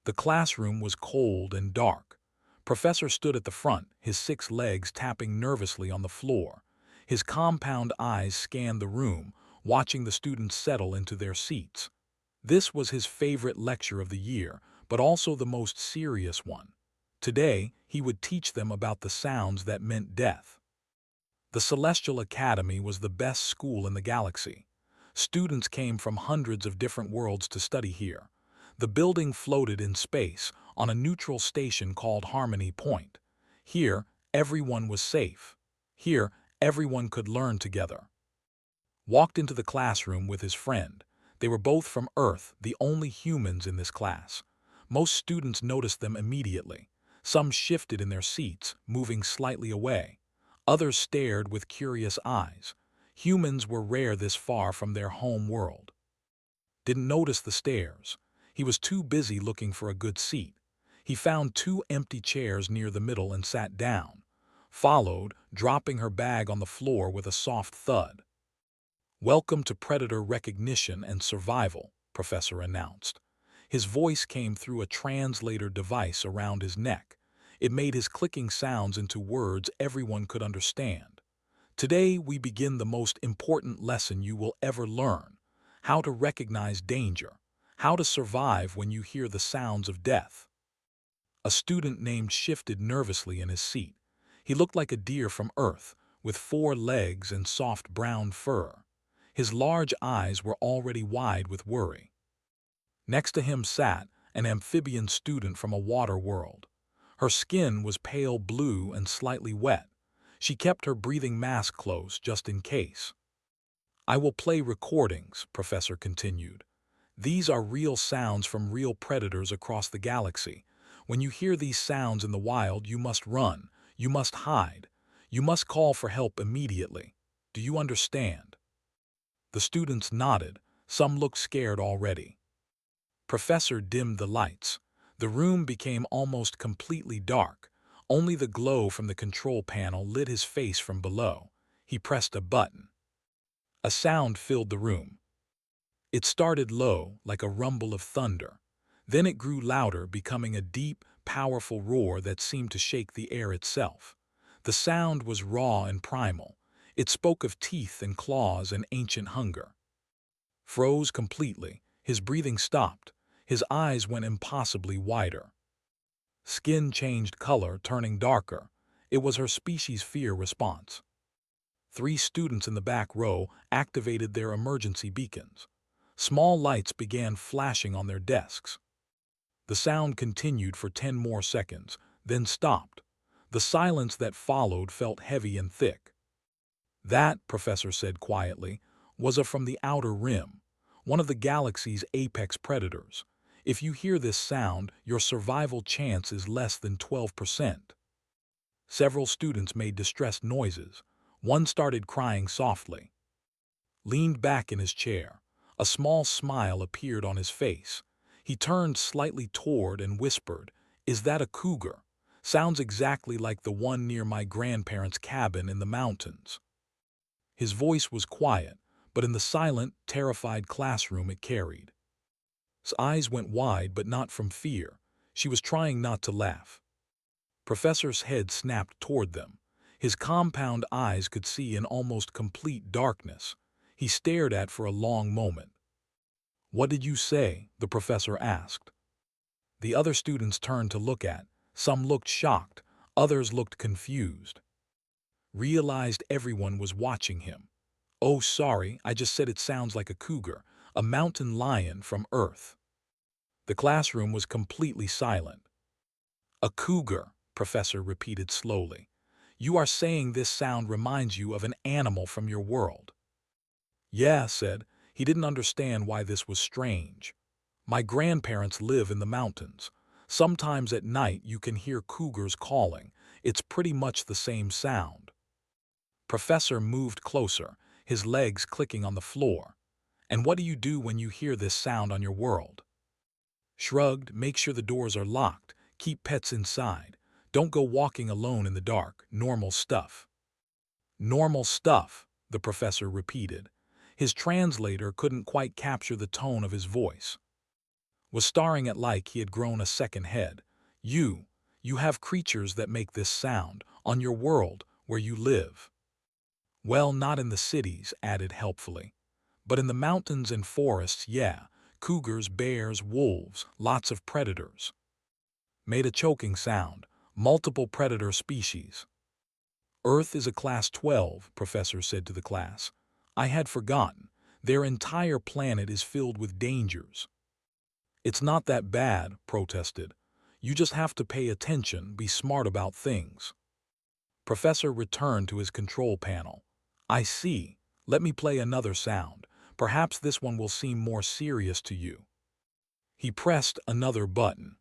The classroom was cold and dark. Professor stood at the front, his 6 legs tapping nervously on the floor. His compound eyes scanned the room, watching the students settle into their seats. This was his favorite lecture of the year, but also the most serious one. Today, he would teach them about the sounds that meant death. The Celestial Academy was the best school in the galaxy. Students came from hundreds of different worlds to study here. The building floated in space on a neutral station called Harmony Point. Here, everyone was safe. Here, everyone could learn together. Walked into the classroom with his friend. They were both from Earth, the only humans in this class. Most students noticed them immediately. Some shifted in their seats, moving slightly away. Others stared with curious eyes. Humans were rare this far from their home world. Didn't notice the stares. He was too busy looking for a good seat. He found 2 empty chairs near the middle and sat down. Followed, dropping her bag on the floor with a soft thud. "Welcome to Predator Recognition and Survival," Professor announced. His voice came through a translator device around his neck. It made his clicking sounds into words everyone could understand. "Today we begin the most important lesson you will ever learn: how to recognize danger, how to survive when you hear the sounds of death." A student named shifted nervously in his seat. He looked like a deer from Earth, with 4 legs and soft brown fur. His large eyes were already wide with worry. Next to him sat an amphibian student from a water world. Her skin was pale blue and slightly wet. She kept her breathing mask close just in case. "I will play recordings," Professor continued. "These are real sounds from real predators across the galaxy. When you hear these sounds in the wild, you must run, you must hide, you must call for help immediately. Do you understand?" The students nodded. Some looked scared already. Professor dimmed the lights. The room became almost completely dark. Only the glow from the control panel lit his face from below. He pressed a button. A sound filled the room. It started low, like a rumble of thunder. Then it grew louder, becoming a deep, powerful roar that seemed to shake the air itself. The sound was raw and primal. It spoke of teeth and claws and ancient hunger. Froze completely. His breathing stopped. His eyes went impossibly wider. Skin changed color, turning darker. It was her species' fear response. 3 students in the back row activated their emergency beacons. Small lights began flashing on their desks. The sound continued for 10 more seconds, then stopped. The silence that followed felt heavy and thick. "That," Professor said quietly, "was from the outer rim, one of the galaxy's apex predators. If you hear this sound, your survival chance is less than 12%. Several students made distressed noises. One started crying softly. Leaned back in his chair. A small smile appeared on his face. He turned slightly toward and whispered, "Is that a cougar? Sounds exactly like the one near my grandparents' cabin in the mountains." His voice was quiet, but in the silent, terrified classroom it carried. His eyes went wide, but not from fear. She was trying not to laugh. Professor's head snapped toward them. His compound eyes could see in almost complete darkness. He stared at for a long moment. "What did you say?" the professor asked. The other students turned to look at. Some looked shocked, others looked confused. Realized everyone was watching him. "Oh, sorry, I just said it sounds like a cougar, a mountain lion from Earth." The classroom was completely silent. "A cougar," Professor repeated slowly. "You are saying this sound reminds you of an animal from your world?" "Yeah," said. He didn't understand why this was strange. "My grandparents live in the mountains. Sometimes at night you can hear cougars calling. It's pretty much the same sound." Professor moved closer, his legs clicking on the floor. "And what do you do when you hear this sound on your world?" Shrugged. "Make sure the doors are locked. Keep pets inside. Don't go walking alone in the dark. Normal stuff." "Normal stuff," the professor repeated. His translator couldn't quite capture the tone of his voice. was staring at like he had grown a second head. You have creatures that make this sound on your world where you live. Well, not in the cities, added helpfully. But in the mountains and forests, yeah. Cougars, bears, wolves, lots of predators. Made a choking sound. Multiple predator species. Earth is a class 12, Professor said to the class. I had forgotten. Their entire planet is filled with dangers. It's not that bad, protested. You just have to pay attention, be smart about things. Professor returned to his control panel. I see. Let me play another sound. Perhaps this one will seem more serious to you. He pressed another button.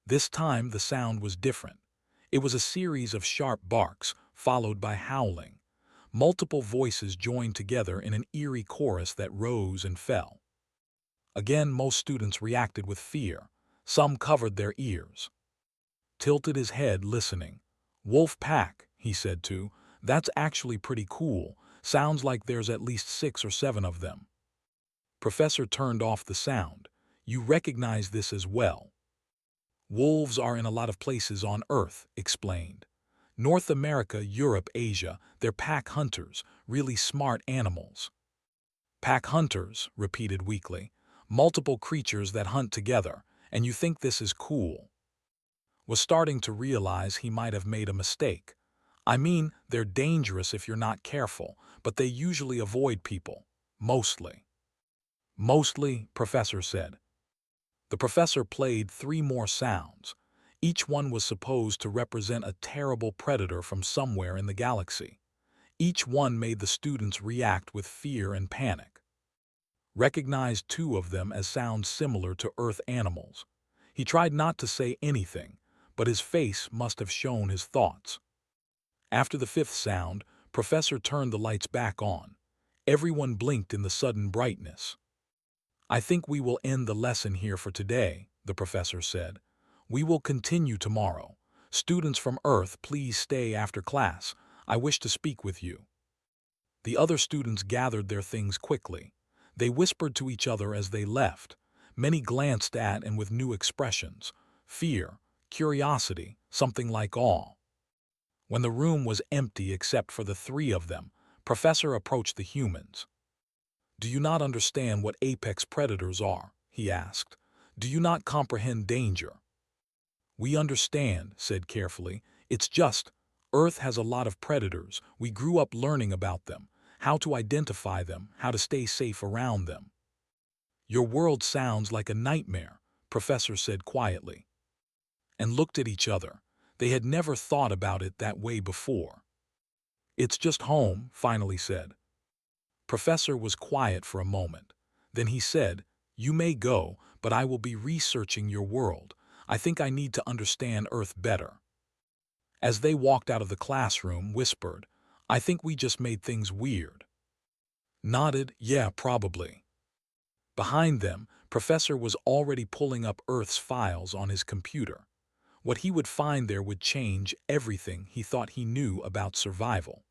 This time the sound was different. It was a series of sharp barks, followed by howling. Multiple voices joined together in an eerie chorus that rose and fell. Again, most students reacted with fear. Some covered their ears. Tilted his head, listening. Wolf pack, he said too. That's actually pretty cool. Sounds like there's at least 6 or 7 of them. Professor turned off the sound. You recognize this as well. Wolves are in a lot of places on Earth, explained. North America, Europe, Asia, they're pack hunters, really smart animals. Pack hunters, repeated weakly. Multiple creatures that hunt together, and you think this is cool. Was starting to realize he might have made a mistake. I mean, they're dangerous if you're not careful, but they usually avoid people. Mostly. Mostly, Professor said. The professor played 3 more sounds. Each one was supposed to represent a terrible predator from somewhere in the galaxy. Each one made the students react with fear and panic. Recognized 2 of them as sounds similar to Earth animals. He tried not to say anything, but his face must have shown his thoughts. After the 5th sound, Professor turned the lights back on. Everyone blinked in the sudden brightness. I think we will end the lesson here for today, the professor said. We will continue tomorrow. Students from Earth, please stay after class. I wish to speak with you. The other students gathered their things quickly. They whispered to each other as they left. Many glanced at and with new expressions. Fear, curiosity, something like awe. When the room was empty except for the 3 of them, Professor approached the humans. Do you not understand what apex predators are? He asked. Do you not comprehend danger? We understand, said carefully. It's just, Earth has a lot of predators. We grew up learning about them, how to identify them, how to stay safe around them. Your world sounds like a nightmare, Professor said quietly. And looked at each other. They had never thought about it that way before. It's just home, finally said. Professor was quiet for a moment. Then he said, You may go, but I will be researching your world. I think I need to understand Earth better. As they walked out of the classroom, whispered, I think we just made things weird. Nodded, yeah, probably. Behind them, Professor was already pulling up Earth's files on his computer. What he would find there would change everything he thought he knew about survival.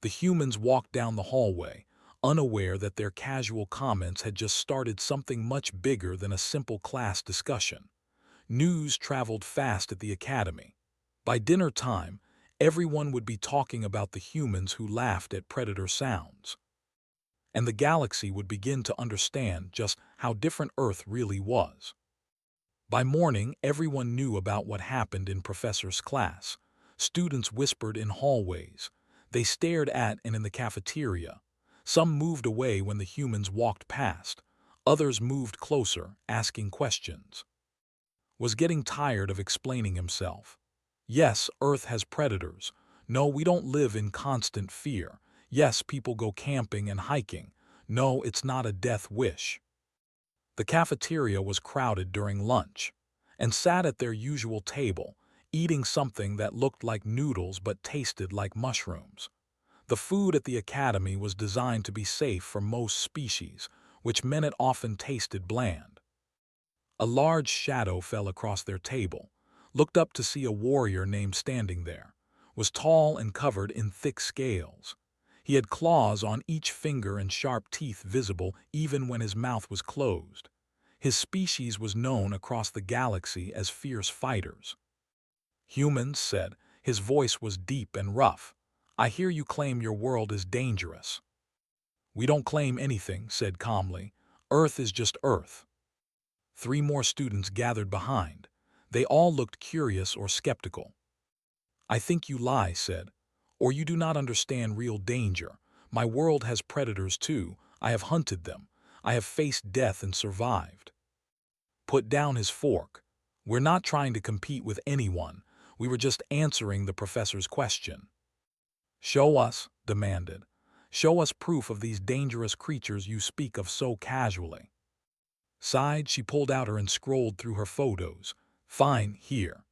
The humans walked down the hallway, unaware that their casual comments had just started something much bigger than a simple class discussion. News traveled fast at the academy. By dinner time, everyone would be talking about the humans who laughed at predator sounds. And the galaxy would begin to understand just how different Earth really was. By morning, everyone knew about what happened in Professor's class. Students whispered in hallways. They stared at and in the cafeteria. Some moved away when the humans walked past. Others moved closer, asking questions. Was getting tired of explaining himself. Yes, Earth has predators. No, we don't live in constant fear. Yes, people go camping and hiking. No, it's not a death wish. The cafeteria was crowded during lunch, and sat at their usual table, eating something that looked like noodles but tasted like mushrooms. The food at the academy was designed to be safe for most species, which meant it often tasted bland. A large shadow fell across their table, looked up to see a warrior named standing there, was tall and covered in thick scales. He had claws on each finger and sharp teeth visible even when his mouth was closed. His species was known across the galaxy as fierce fighters. Humans, said, his voice was deep and rough. I hear you claim your world is dangerous. We don't claim anything, said calmly. Earth is just Earth. 3 more students gathered behind. They all looked curious or skeptical. I think you lie, said, or you do not understand real danger. My world has predators too. I have hunted them. I have faced death and survived. Put down his fork. We're not trying to compete with anyone. We were just answering the professor's question. Show us, demanded. Show us proof of these dangerous creatures you speak of so casually. Sighed, she pulled out her and scrolled through her photos. Fine, here.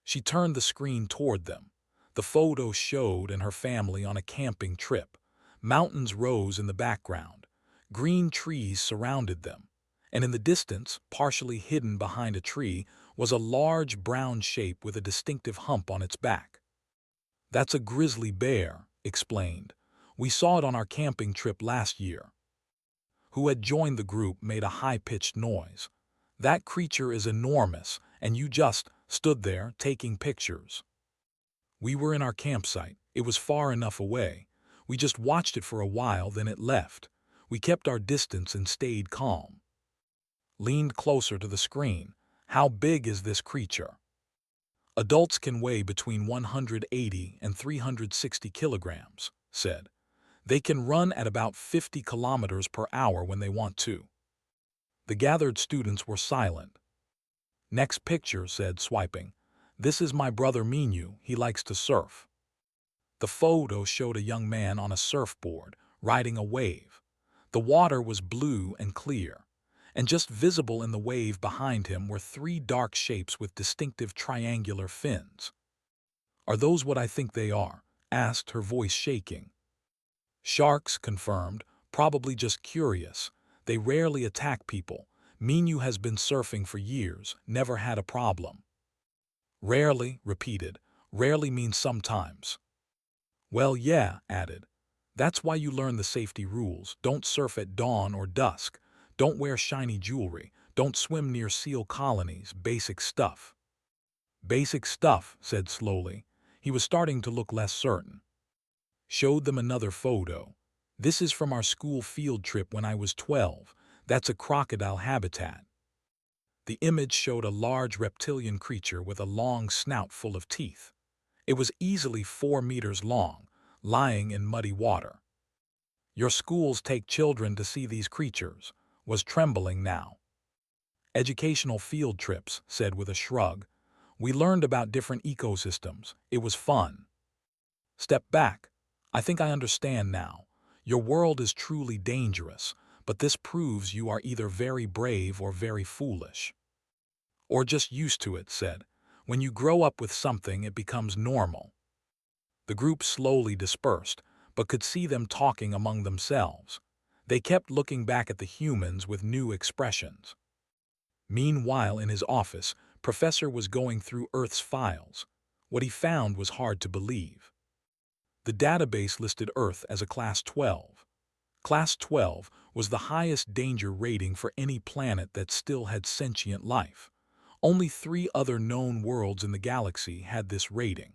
She turned the screen toward them. The photo showed and her family on a camping trip. Mountains rose in the background. Green trees surrounded them. And in the distance, partially hidden behind a tree, was a large brown shape with a distinctive hump on its back. That's a grizzly bear, explained. We saw it on our camping trip last year. Who had joined the group made a high-pitched noise. That creature is enormous, and you just stood there taking pictures. We were in our campsite. It was far enough away. We just watched it for a while, then it left. We kept our distance and stayed calm. Leaned closer to the screen. How big is this creature? Adults can weigh between 180 and 360 kilograms, said. They can run at about 50 kilometers per hour when they want to. The gathered students were silent. Next picture, said, swiping. This is my brother Minu. He likes to surf. The photo showed a young man on a surfboard, riding a wave. The water was blue and clear, and just visible in the wave behind him were 3 dark shapes with distinctive triangular fins. Are those what I think they are? Asked, her voice shaking. Sharks, confirmed, probably just curious. They rarely attack people. Minu has been surfing for years, never had a problem. Rarely, repeated. Rarely means sometimes. Well, yeah, added. That's why you learn the safety rules. Don't surf at dawn or dusk. Don't wear shiny jewelry. Don't swim near seal colonies. Basic stuff. Basic stuff, said slowly. He was starting to look less certain. Showed them another photo. This is from our school field trip when I was 12. That's a crocodile habitat. The image showed a large reptilian creature with a long snout full of teeth. It was easily 4 meters long, lying in muddy water. Your schools take children to see these creatures, was trembling now. Educational field trips, said with a shrug. We learned about different ecosystems. It was fun. Step back. I think I understand now. Your world is truly dangerous, but this proves you are either very brave or very foolish. Or just used to it, said. When you grow up with something, it becomes normal. The group slowly dispersed, but could see them talking among themselves. They kept looking back at the humans with new expressions. Meanwhile, in his office, Professor was going through Earth's files. What he found was hard to believe. The database listed Earth as a Class 12. Class 12 was the highest danger rating for any planet that still had sentient life. Only 3 other known worlds in the galaxy had this rating.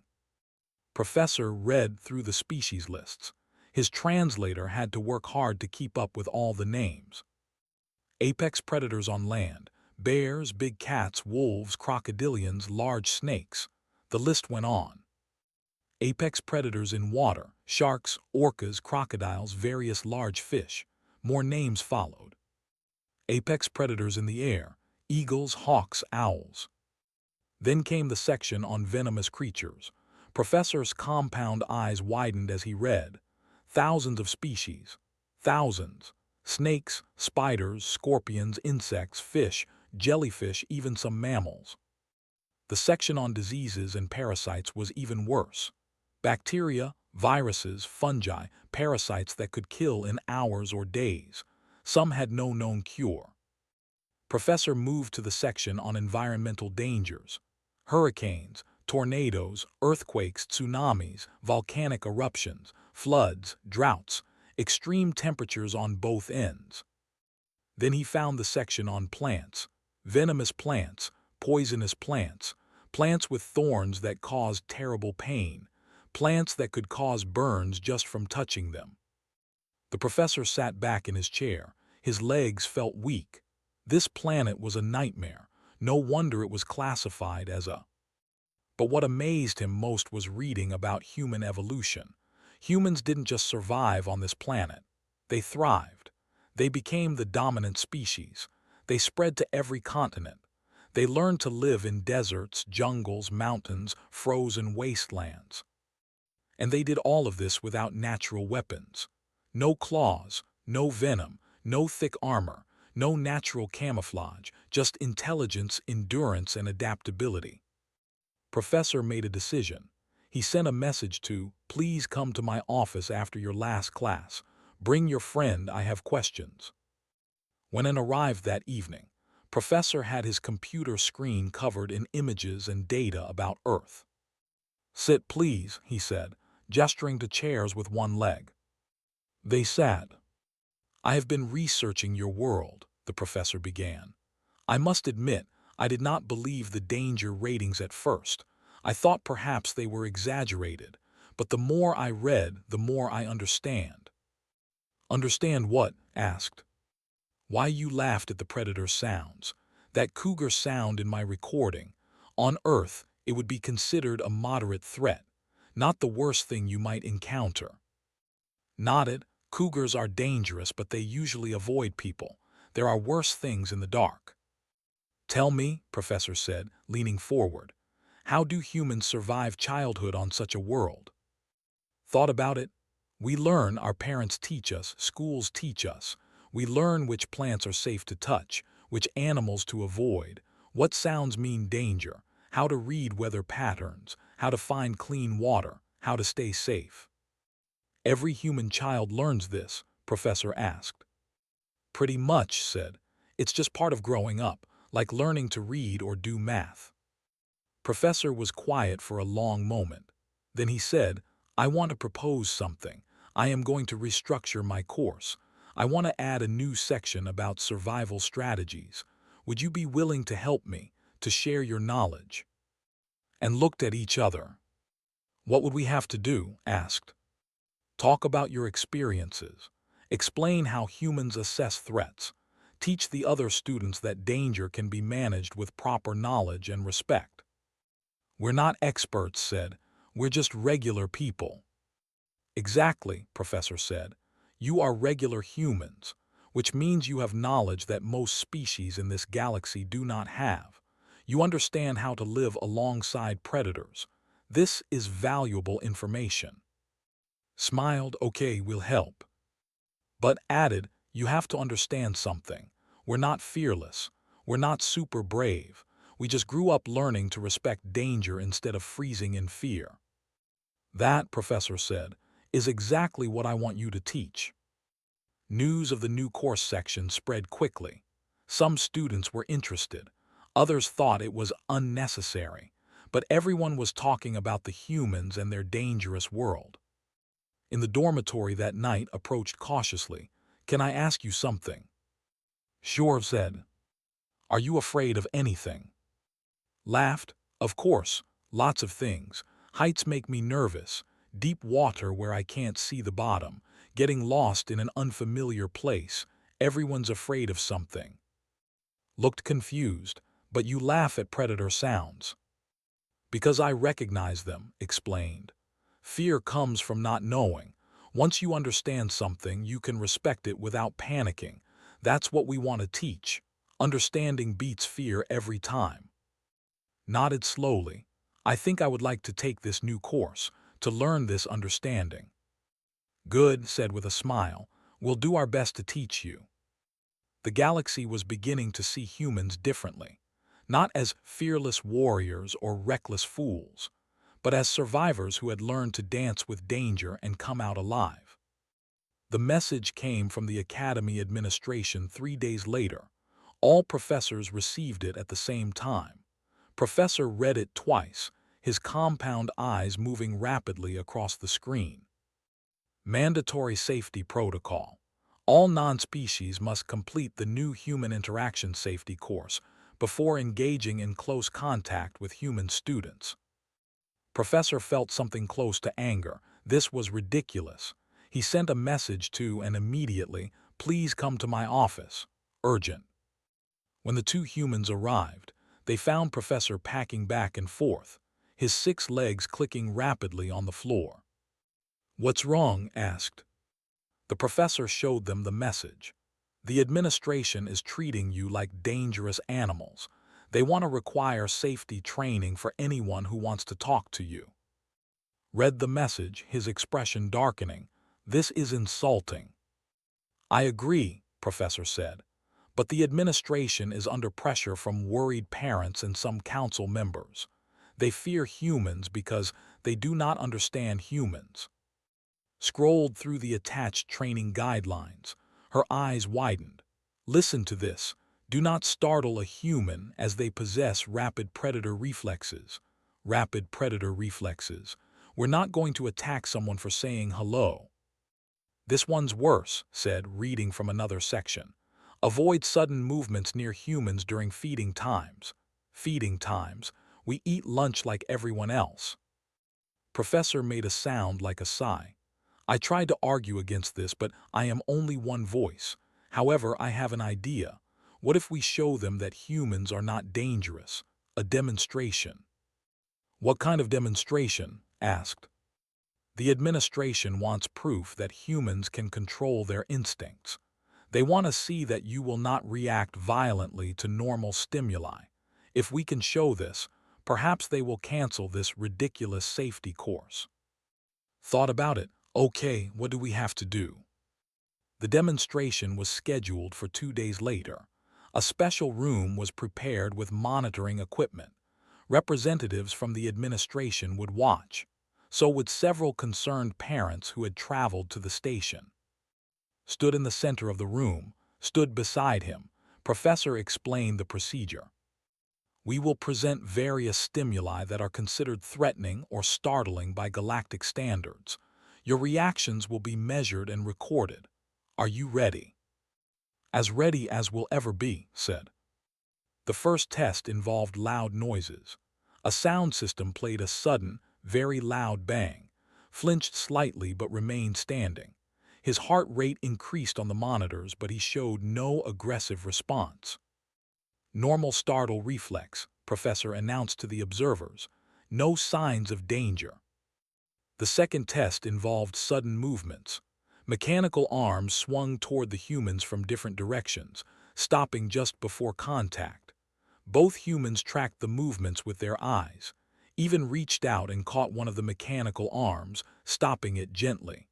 Professor read through the species lists. His translator had to work hard to keep up with all the names. Apex predators on land: bears, big cats, wolves, crocodilians, large snakes. The list went on. Apex predators in water: sharks, orcas, crocodiles, various large fish. More names followed. Apex predators in the air: eagles, hawks, owls. Then came the section on venomous creatures. Professor's compound eyes widened as he read. Thousands of species. Thousands. Snakes, spiders, scorpions, insects, fish, jellyfish, even some mammals. The section on diseases and parasites was even worse. Bacteria, viruses, fungi, parasites that could kill in hours or days. Some had no known cure. Professor moved to the section on environmental dangers. Hurricanes, tornadoes, earthquakes, tsunamis, volcanic eruptions, floods, droughts, extreme temperatures on both ends. Then he found the section on plants, venomous plants, poisonous plants, plants with thorns that caused terrible pain, plants that could cause burns just from touching them. The professor sat back in his chair. His legs felt weak. This planet was a nightmare. No wonder it was classified as a... But what amazed him most was reading about human evolution. Humans didn't just survive on this planet. They thrived. They became the dominant species. They spread to every continent. They learned to live in deserts, jungles, mountains, frozen wastelands. And they did all of this without natural weapons. No claws, no venom, no thick armor, no natural camouflage, just intelligence, endurance, and adaptability. Professor made a decision. He sent a message to, "Please come to my office after your last class. Bring your friend, I have questions." When it arrived that evening, Professor had his computer screen covered in images and data about Earth. "Sit, please," he said, gesturing to chairs with one leg. They sat. "I have been researching your world," the professor began. "I must admit, I did not believe the danger ratings at first. I thought perhaps they were exaggerated, but the more I read, the more I understand." "Understand what?" asked. "Why you laughed at the predator sounds. That cougar sound in my recording. On Earth, it would be considered a moderate threat, not the worst thing you might encounter." Nodded. "Cougars are dangerous, but they usually avoid people. There are worse things in the dark." "Tell me," Professor said, leaning forward, "how do humans survive childhood on such a world?" "Thought about it? We learn, our parents teach us, schools teach us. We learn which plants are safe to touch, which animals to avoid, what sounds mean danger, how to read weather patterns, how to find clean water, how to stay safe." "Every human child learns this?" Professor asked. "Pretty much," said. "It's just part of growing up, like learning to read or do math." Professor was quiet for a long moment. Then he said, "I want to propose something. I am going to restructure my course. I want to add a new section about survival strategies. Would you be willing to help me, to share your knowledge?" And looked at each other. "What would we have to do?" asked. "Talk about your experiences. Explain how humans assess threats. Teach the other students that danger can be managed with proper knowledge and respect." "We're not experts," said. "We're just regular people." "Exactly," Professor said. "You are regular humans, which means you have knowledge that most species in this galaxy do not have. You understand how to live alongside predators. This is valuable information." Smiled, "Okay, we'll help." But added, "You have to understand something. We're not fearless. We're not super brave. We just grew up learning to respect danger instead of freezing in fear." "That," Professor said, "is exactly what I want you to teach." News of the new course section spread quickly. Some students were interested. Others thought it was unnecessary. But everyone was talking about the humans and their dangerous world. In the dormitory that night approached cautiously. "Can I ask you something?" "Sure," said. "Are you afraid of anything?" Laughed. "Of course, lots of things. Heights make me nervous. Deep water where I can't see the bottom. Getting lost in an unfamiliar place. Everyone's afraid of something." Looked confused. "But you laugh at predator sounds." "Because I recognize them," explained. "Fear comes from not knowing. Once you understand something, you can respect it without panicking. That's what we want to teach. Understanding beats fear every time." Nodded slowly. "I think I would like to take this new course, to learn this understanding." "Good," said with a smile. "We'll do our best to teach you." The galaxy was beginning to see humans differently. Not as fearless warriors or reckless fools, but as survivors who had learned to dance with danger and come out alive. The message came from the Academy administration 3 days later. All professors received it at the same time. Professor read it twice, his compound eyes moving rapidly across the screen. Mandatory safety protocol. All non-species must complete the new human interaction safety course before engaging in close contact with human students. Professor felt something close to anger. This was ridiculous. He sent a message to and immediately, "Please come to my office. Urgent." When the two humans arrived, they found Professor packing back and forth, his 6 legs clicking rapidly on the floor. "What's wrong?" asked. The professor showed them the message. "The administration is treating you like dangerous animals. They want to require safety training for anyone who wants to talk to you." Read the message, his expression darkening. "This is insulting." "I agree," Professor said, "but the administration is under pressure from worried parents and some council members. They fear humans because they do not understand humans." Scrolled through the attached training guidelines. Her eyes widened. "Listen to this. Do not startle a human as they possess rapid predator reflexes." Rapid predator reflexes. "We're not going to attack someone for saying hello." "This one's worse," said, reading from another section. "Avoid sudden movements near humans during feeding times." Feeding times. "We eat lunch like everyone else." Professor made a sound like a sigh. "I tried to argue against this, but I am only one voice. However, I have an idea. What if we show them that humans are not dangerous? A demonstration." "What kind of demonstration?" asked. "The administration wants proof that humans can control their instincts. They want to see that you will not react violently to normal stimuli. If we can show this, perhaps they will cancel this ridiculous safety course." Thought about it. "Okay, what do we have to do?" The demonstration was scheduled for 2 days later. A special room was prepared with monitoring equipment. Representatives from the administration would watch. So would several concerned parents who had traveled to the station. Stood in the center of the room, stood beside him, Professor explained the procedure. "We will present various stimuli that are considered threatening or startling by galactic standards. Your reactions will be measured and recorded. Are you ready?" "As ready as we'll ever be," said. The first test involved loud noises. A sound system played a sudden, very loud bang, flinched slightly but remained standing. His heart rate increased on the monitors, but he showed no aggressive response. "Normal startle reflex," Professor announced to the observers. "No signs of danger." The second test involved sudden movements. Mechanical arms swung toward the humans from different directions, stopping just before contact. Both humans tracked the movements with their eyes, even reached out and caught one of the mechanical arms, stopping it gently.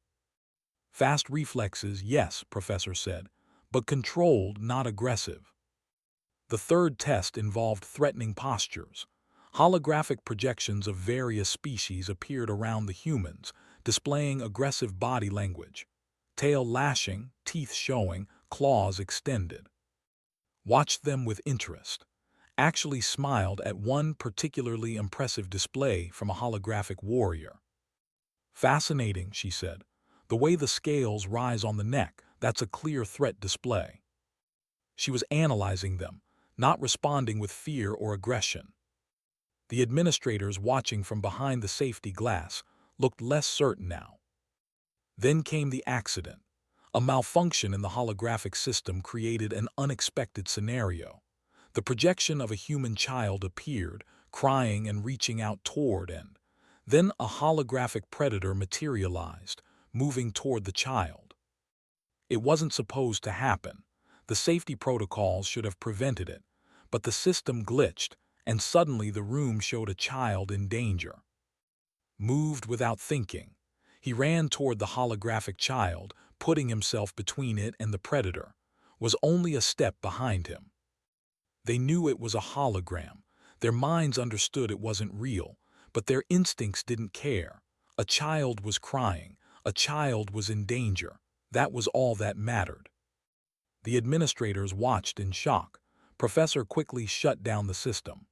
"Fast reflexes, yes," Professor said, "but controlled, not aggressive." The third test involved threatening postures. Holographic projections of various species appeared around the humans, displaying aggressive body language. Tail lashing, teeth showing, claws extended. Watched them with interest. Actually smiled at one particularly impressive display from a holographic warrior. "Fascinating," she said. "The way the scales rise on the neck, that's a clear threat display." She was analyzing them, not responding with fear or aggression. The administrators, watching from behind the safety glass, looked less certain now. Then came the accident. A malfunction in the holographic system created an unexpected scenario. The projection of a human child appeared, crying and reaching out toward, and then a holographic predator materialized, moving toward the child. It wasn't supposed to happen. The safety protocols should have prevented it, but the system glitched, and suddenly the room showed a child in danger. Moved without thinking. He ran toward the holographic child, putting himself between it and the predator. Was only a step behind him. They knew it was a hologram. Their minds understood it wasn't real, but their instincts didn't care. A child was crying. A child was in danger. That was all that mattered. The administrators watched in shock. Professor quickly shut down the system.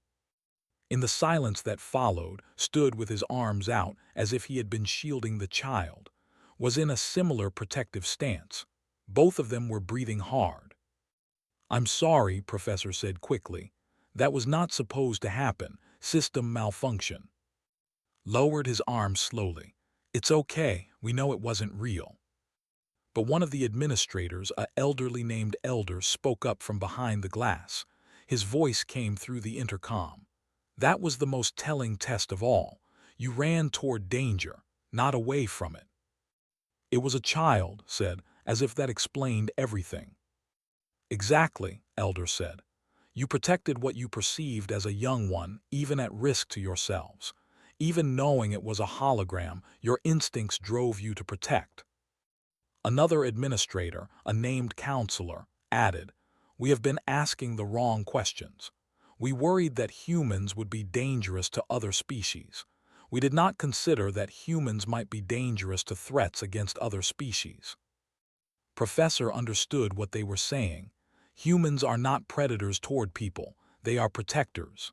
In the silence that followed, stood with his arms out as if he had been shielding the child, was in a similar protective stance. Both of them were breathing hard. "I'm sorry," Professor said quickly. "That was not supposed to happen. System malfunction." Lowered his arms slowly. "It's okay. We know it wasn't real." But one of the administrators, a elderly named Elder, spoke up from behind the glass. His voice came through the intercom. "That was the most telling test of all. You ran toward danger, not away from it." "It was a child," said, as if that explained everything. "Exactly," Elder said. "You protected what you perceived as a young one, even at risk to yourselves. Even knowing it was a hologram, your instincts drove you to protect." Another administrator, a named counselor, added, "We have been asking the wrong questions. We worried that humans would be dangerous to other species. We did not consider that humans might be dangerous to threats against other species." Professor understood what they were saying. Humans are not predators toward people, they are protectors.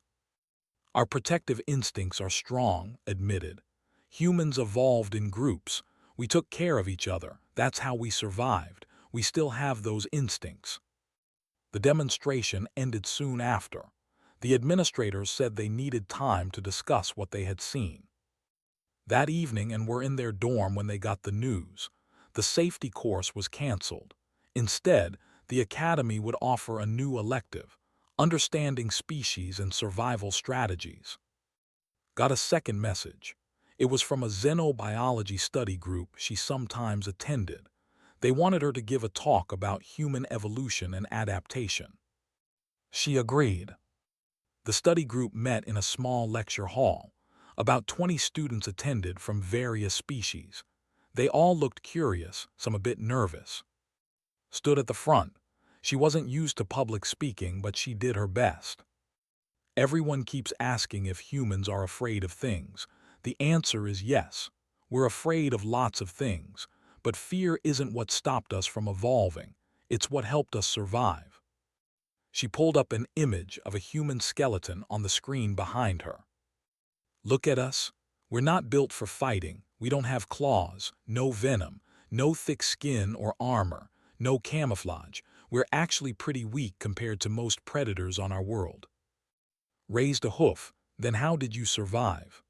"Our protective instincts are strong," admitted. "Humans evolved in groups. We took care of each other. That's how we survived. We still have those instincts." The demonstration ended soon after. The administrators said they needed time to discuss what they had seen. That evening and were in their dorm when they got the news. The safety course was canceled. Instead, the academy would offer a new elective, Understanding Species and Survival Strategies. Got a second message. It was from a xenobiology study group she sometimes attended. They wanted her to give a talk about human evolution and adaptation. She agreed. The study group met in a small lecture hall. About 20 students attended from various species. They all looked curious, some a bit nervous. Stood at the front. She wasn't used to public speaking, but she did her best. "Everyone keeps asking if humans are afraid of things. The answer is yes. We're afraid of lots of things, but fear isn't what stopped us from evolving. It's what helped us survive." She pulled up an image of a human skeleton on the screen behind her. "Look at us. We're not built for fighting. We don't have claws, no venom, no thick skin or armor, no camouflage. We're actually pretty weak compared to most predators on our world." "Raised a hoof. Then how did you survive?"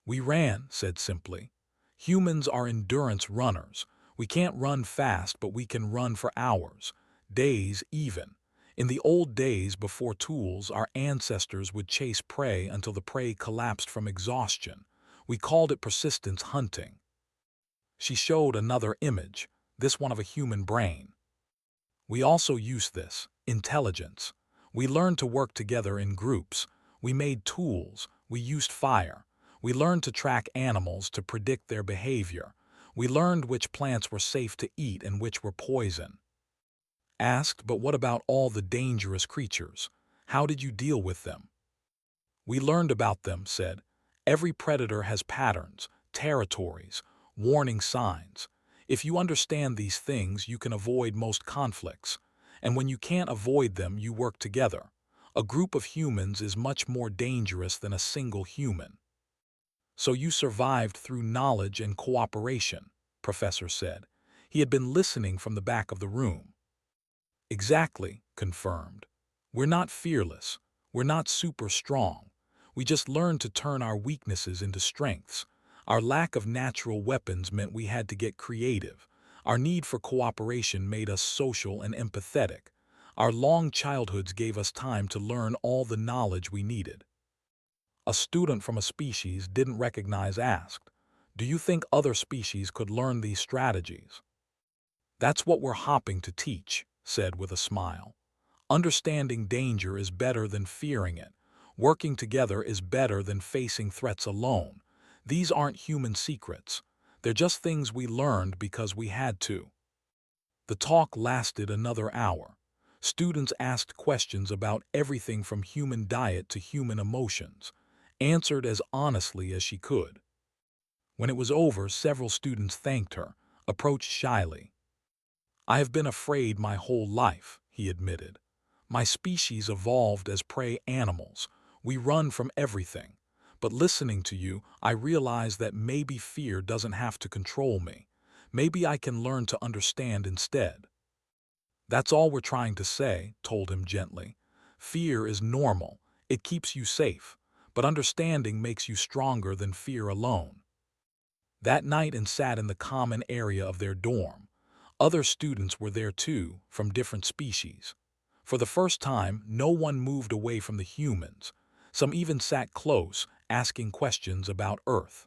"We ran," said simply. "Humans are endurance runners. We can't run fast, but we can run for hours, days even. In the old days before tools, our ancestors would chase prey until the prey collapsed from exhaustion. We called it persistence hunting." She showed another image, this one of a human brain. "We also used this, intelligence. We learned to work together in groups. We made tools. We used fire. We learned to track animals to predict their behavior. We learned which plants were safe to eat and which were poison." Asked, "But what about all the dangerous creatures? How did you deal with them?" "We learned about them," said. "Every predator has patterns, territories, warning signs. If you understand these things, you can avoid most conflicts. And when you can't avoid them, you work together. A group of humans is much more dangerous than a single human." "So you survived through knowledge and cooperation," Professor said. He had been listening from the back of the room. "Exactly," confirmed. "We're not fearless. We're not super strong. We just learned to turn our weaknesses into strengths. Our lack of natural weapons meant we had to get creative. Our need for cooperation made us social and empathetic. Our long childhoods gave us time to learn all the knowledge we needed." A student from a species didn't recognize asked, "Do you think other species could learn these strategies?" "That's what we're hopping to teach," said with a smile. "Understanding danger is better than fearing it. Working together is better than facing threats alone. These aren't human secrets. They're just things we learned because we had to." The talk lasted another hour. Students asked questions about everything from human diet to human emotions, answered as honestly as she could. When it was over, several students thanked her, approached shyly. "I have been afraid my whole life," he admitted. "My species evolved as prey animals. We run from everything. But listening to you, I realize that maybe fear doesn't have to control me. Maybe I can learn to understand instead. That's all we're trying to say, told him gently. Fear is normal. It keeps you safe. But understanding makes you stronger than fear alone. That night and sat in the common area of their dorm. Other students were there too, from different species. For the first time, no one moved away from the humans. Some even sat close, asking questions about Earth.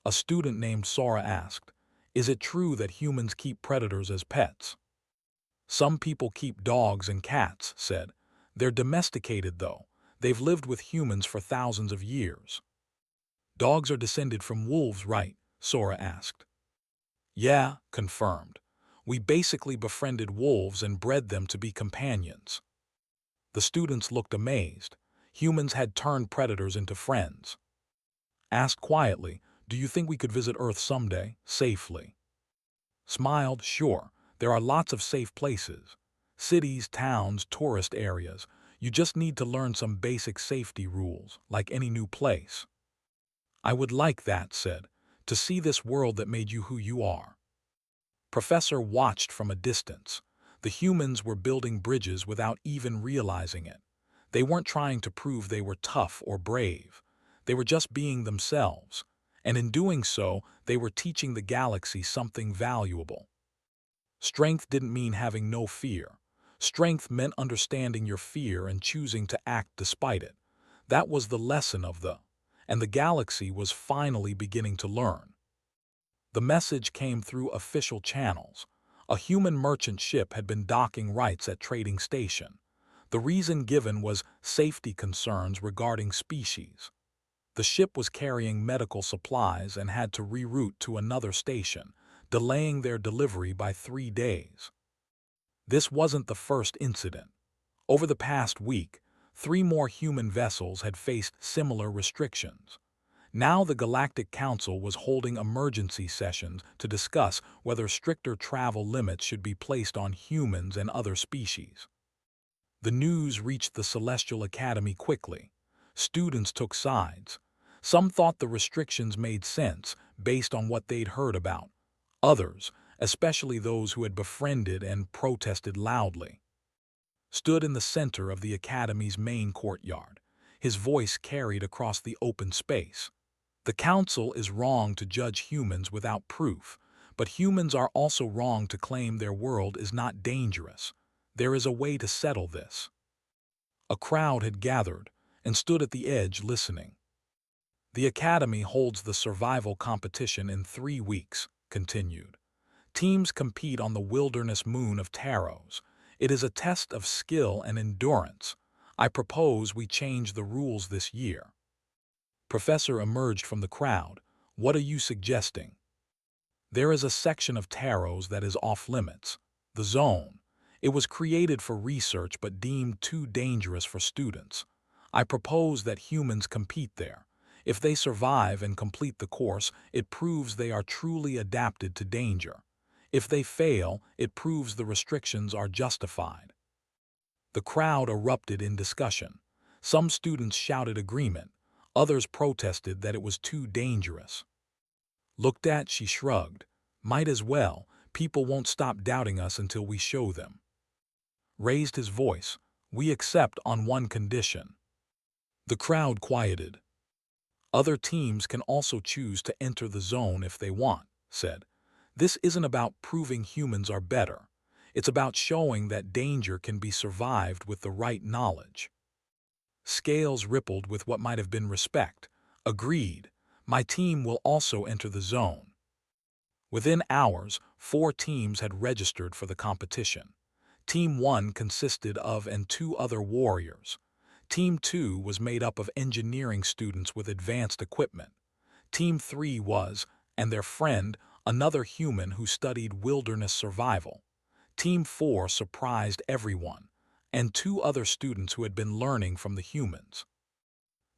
A student named Sora asked, "Is it true that humans keep predators as pets?" "Some people keep dogs and cats," said. "They're domesticated, though. They've lived with humans for thousands of years." "Dogs are descended from wolves, right?" Sora asked. "Yeah," confirmed. "We basically befriended wolves and bred them to be companions." The students looked amazed. Humans had turned predators into friends. Asked quietly, "Do you think we could visit Earth someday, safely?" Smiled, "Sure. There are lots of safe places. Cities, towns, tourist areas. You just need to learn some basic safety rules, like any new place." "I would like that," said, "to see this world that made you who you are." Professor watched from a distance. The humans were building bridges without even realizing it. They weren't trying to prove they were tough or brave. They were just being themselves. And in doing so, they were teaching the galaxy something valuable. Strength didn't mean having no fear. Strength meant understanding your fear and choosing to act despite it. That was the lesson of and the galaxy was finally beginning to learn. The message came through official channels. A human merchant ship had been docking rights at trading station. The reason given was safety concerns regarding species. The ship was carrying medical supplies and had to reroute to another station, delaying their delivery by 3 days. This wasn't the first incident. Over the past week, 3 more human vessels had faced similar restrictions. Now the Galactic Council was holding emergency sessions to discuss whether stricter travel limits should be placed on humans and other species. The news reached the Celestial Academy quickly. Students took sides. Some thought the restrictions made sense based on what they'd heard about. Others, especially those who had befriended and protested loudly, stood in the center of the Academy's main courtyard. His voice carried across the open space. "The Council is wrong to judge humans without proof, but humans are also wrong to claim their world is not dangerous. There is a way to settle this." A crowd had gathered and stood at the edge listening. "The Academy holds the survival competition in 3 weeks," continued. "Teams compete on the wilderness moon of Taros. It is a test of skill and endurance. I propose we change the rules this year." Professor emerged from the crowd. "What are you suggesting?" "There is a section of Taros that is off-limits. The zone. It was created for research but deemed too dangerous for students. I propose that humans compete there. If they survive and complete the course, it proves they are truly adapted to danger. If they fail, it proves the restrictions are justified." The crowd erupted in discussion. Some students shouted agreement. Others protested that it was too dangerous. Looked at, she shrugged. "Might as well. People won't stop doubting us until we show them." Raised his voice. "We accept on one condition." The crowd quieted. "Other teams can also choose to enter the zone if they want," said. "This isn't about proving humans are better. It's about showing that danger can be survived with the right knowledge." Scales rippled with what might have been respect. "Agreed. My team will also enter the zone." Within hours, 4 teams had registered for the competition. Team 1 consisted of and 2 other warriors. Team 2 was made up of engineering students with advanced equipment. Team 3 was, and their friend, another human who studied wilderness survival. Team 4 surprised everyone, and 2 other students who had been learning from the humans.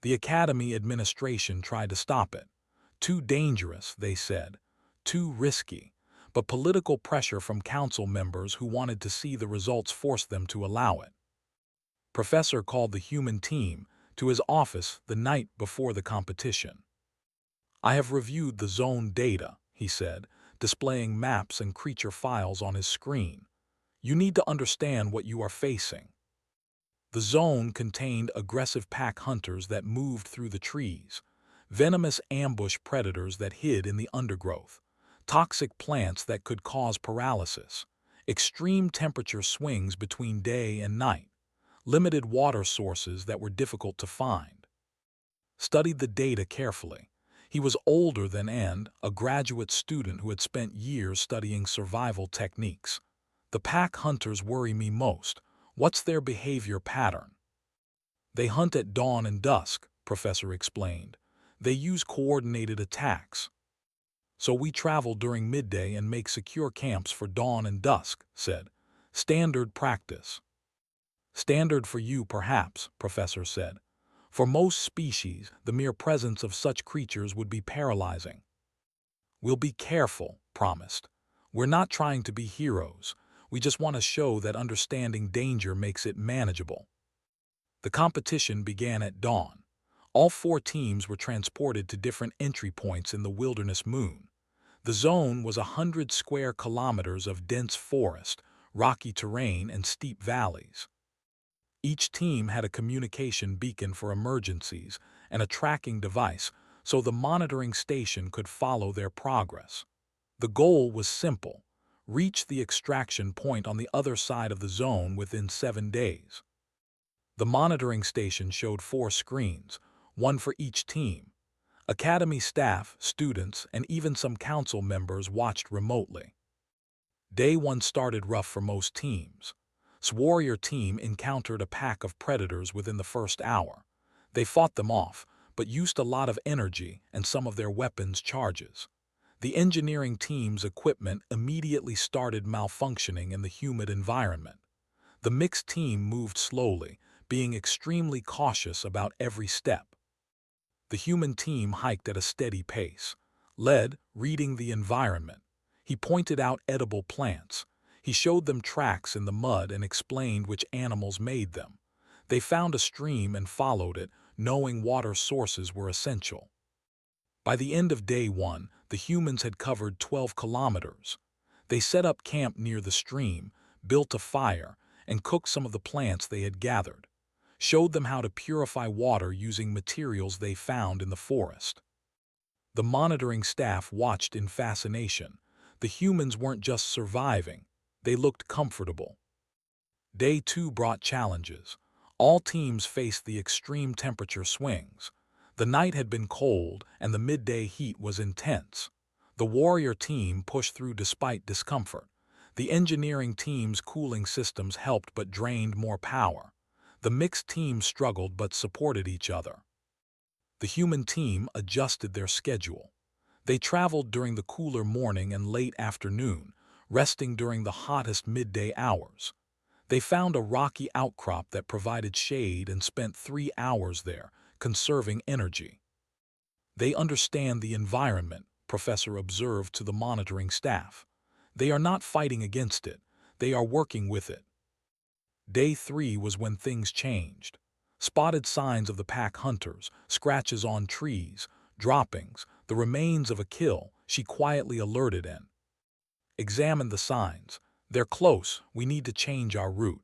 The Academy administration tried to stop it. "Too dangerous," they said. "Too risky." But political pressure from council members who wanted to see the results forced them to allow it. Professor called the human team to his office the night before the competition. "I have reviewed the zone data," he said. displaying maps and creature files on his screen. You need to understand what you are facing. The zone contained aggressive pack hunters that moved through the trees, venomous ambush predators that hid in the undergrowth, toxic plants that could cause paralysis, extreme temperature swings between day and night, limited water sources that were difficult to find. Studied the data carefully. He was older than and a graduate student who had spent years studying survival techniques. The pack hunters worry me most. What's their behavior pattern? They hunt at dawn and dusk, Professor explained. They use coordinated attacks. So we travel during midday and make secure camps for dawn and dusk, said. Standard practice. Standard for you, perhaps, Professor said. For most species, the mere presence of such creatures would be paralyzing. We'll be careful, promised. We're not trying to be heroes. We just want to show that understanding danger makes it manageable. The competition began at dawn. All 4 teams were transported to different entry points in the wilderness moon. The zone was 100 square kilometers of dense forest, rocky terrain, and steep valleys. Each team had a communication beacon for emergencies and a tracking device so the monitoring station could follow their progress. The goal was simple: reach the extraction point on the other side of the zone within 7 days. The monitoring station showed 4 screens, one for each team. Academy staff, students, and even some council members watched remotely. Day 1 started rough for most teams. Warrior team encountered a pack of predators within the first hour. They fought them off, but used a lot of energy and some of their weapons charges. The engineering team's equipment immediately started malfunctioning in the humid environment. The mixed team moved slowly, being extremely cautious about every step. The human team hiked at a steady pace. Led, reading the environment. He pointed out edible plants. He showed them tracks in the mud and explained which animals made them. They found a stream and followed it, knowing water sources were essential. By the end of day 1, the humans had covered 12 kilometers. They set up camp near the stream, built a fire, and cooked some of the plants they had gathered. Showed them how to purify water using materials they found in the forest. The monitoring staff watched in fascination. The humans weren't just surviving, they looked comfortable. Day 2 brought challenges. All teams faced the extreme temperature swings. The night had been cold and the midday heat was intense. The warrior team pushed through despite discomfort. The engineering team's cooling systems helped but drained more power. The mixed team struggled but supported each other. The human team adjusted their schedule. They traveled during the cooler morning and late afternoon, resting during the hottest midday hours. They found a rocky outcrop that provided shade and spent 3 hours there, conserving energy. They understand the environment, Professor observed to the monitoring staff. They are not fighting against it, they are working with it. Day 3 was when things changed. Spotted signs of the pack hunters, scratches on trees, droppings, the remains of a kill, she quietly alerted in. Examined the signs. They're close, we need to change our route.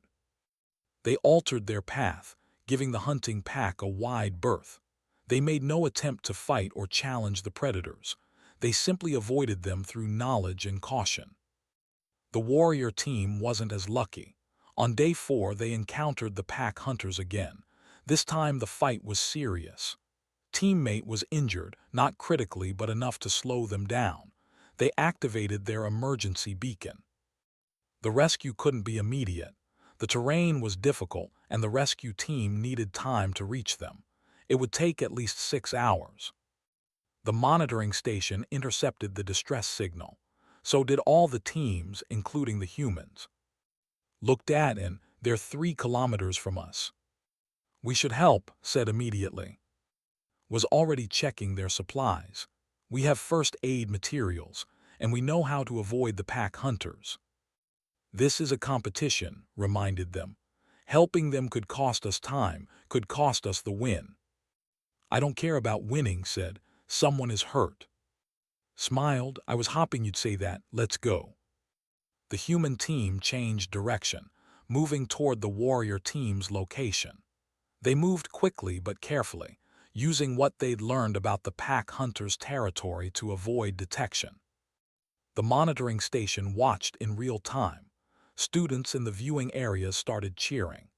They altered their path, giving the hunting pack a wide berth. They made no attempt to fight or challenge the predators. They simply avoided them through knowledge and caution. The warrior team wasn't as lucky. On day 4, they encountered the pack hunters again. This time the fight was serious. Teammate was injured, not critically but enough to slow them down. They activated their emergency beacon. The rescue couldn't be immediate. The terrain was difficult and the rescue team needed time to reach them. It would take at least 6 hours. The monitoring station intercepted the distress signal. So did all the teams, including the humans. Looked at and they're 3 kilometers from us. We should help, said immediately. Was already checking their supplies. We have first aid materials, and we know how to avoid the pack hunters. This is a competition, reminded them. Helping them could cost us time, could cost us the win. I don't care about winning, said. Someone is hurt. Smiled, I was hoping you'd say that, let's go. The human team changed direction, moving toward the warrior team's location. They moved quickly but carefully, using what they'd learned about the pack hunter's territory to avoid detection. The monitoring station watched in real time. Students in the viewing areas started cheering.